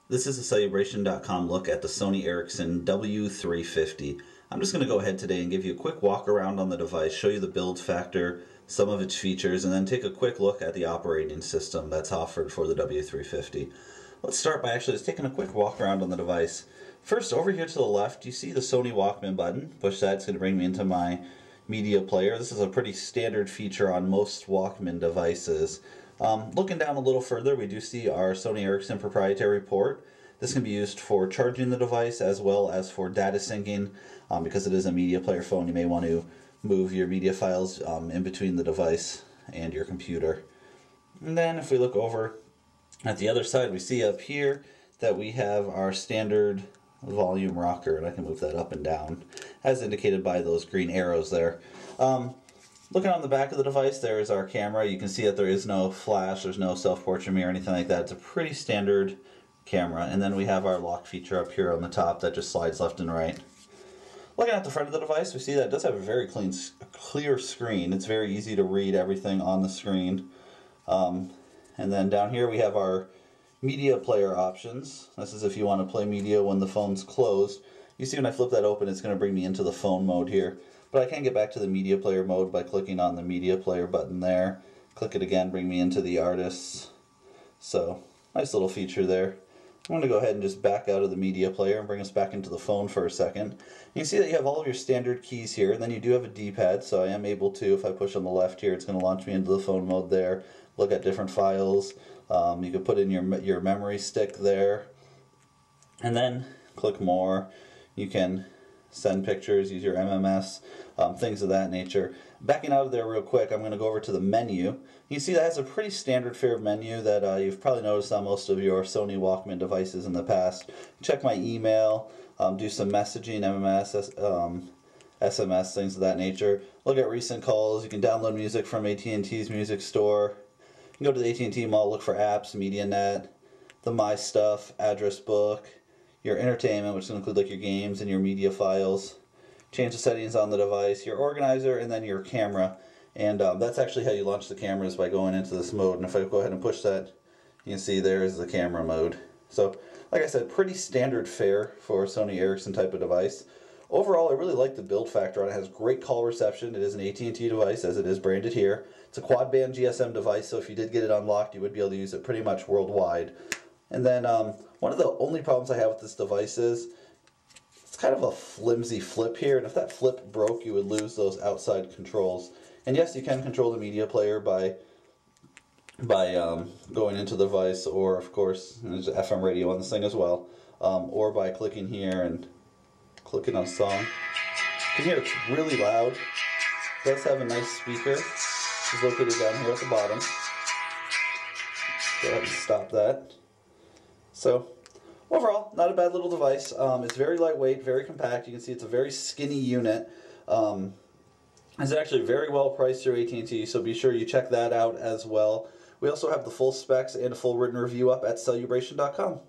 This is a Celebration.com look at the Sony Ericsson W350. I'm just going to go ahead today and give you a quick walk around on the device, show you the build factor, some of its features, and then take a quick look at the operating system that's offered for the W350. Let's start by actually just taking a quick walk around on the device. First, over here to the left, you see the Sony Walkman button. Push that, it's going to bring me into my media player. This is a pretty standard feature on most Walkman devices. Looking down a little further, we do see our Sony Ericsson proprietary port. This can be used for charging the device as well as for data syncing. Because it is a media player phone, you may want to move your media files in between the device and your computer. And then if we look over at the other side, we see up here that we have our standard volume rocker, and I can move that up and down as indicated by those green arrows there. Looking on the back of the device, there is our camera. You can see that there is no flash, there's no self-portrait mirror or anything like that. It's a pretty standard camera. And then we have our lock feature up here on the top that just slides left and right. Looking at the front of the device, we see that it does have a very clear screen. It's very easy to read everything on the screen. And then down here we have our media player options. This is if you want to play media when the phone's closed. You see when I flip that open, it's going to bring me into the phone mode here. But I can get back to the media player mode by clicking on the media player button there. Click it again, bring me into the artists. So, nice little feature there. I'm going to go ahead and just back out of the media player and bring us back into the phone for a second. You can see that you have all of your standard keys here, and then you do have a D-pad, so I am able to, if I push on the left here, it's going to launch me into the phone mode there, look at different files. You can put in your memory stick there, and then click more. You can send pictures, use your MMS, things of that nature. Backing out of there real quick, I'm going to go over to the menu. You can see that has a pretty standard fare menu that you've probably noticed on most of your Sony Walkman devices in the past. Check my email, do some messaging, MMS, SMS, things of that nature. Look at recent calls. You can download music from AT&T's music store. You can go to the AT&T mall, look for apps, MediaNet, the My Stuff, address book, your entertainment, which is going to include like your games and your media files. Change the settings on the device, your organizer, and then your camera. And that's actually how you launch the cameras, by going into this mode. And if I go ahead and push that, you can see there is the camera mode. So, like I said, pretty standard fare for a Sony Ericsson type of device. Overall, I really like the build factor on it. It has great call reception. It is an AT&T device, as it is branded here. It's a quad-band GSM device, so if you did get it unlocked, you would be able to use it pretty much worldwide. And then one of the only problems I have with this device is it's kind of a flimsy flip here, and if that flip broke, you would lose those outside controls. And yes, you can control the media player by going into the device, or of course, there's an FM radio on this thing as well, or by clicking here and clicking on song. You can hear it's really loud. It does have a nice speaker. It's located down here at the bottom. Go ahead and stop that. So, overall, not a bad little device. It's very lightweight, very compact. You can see it's a very skinny unit. It's actually very well priced through AT&T, so be sure you check that out as well. We also have the full specs and a full written review up at Celebration.com.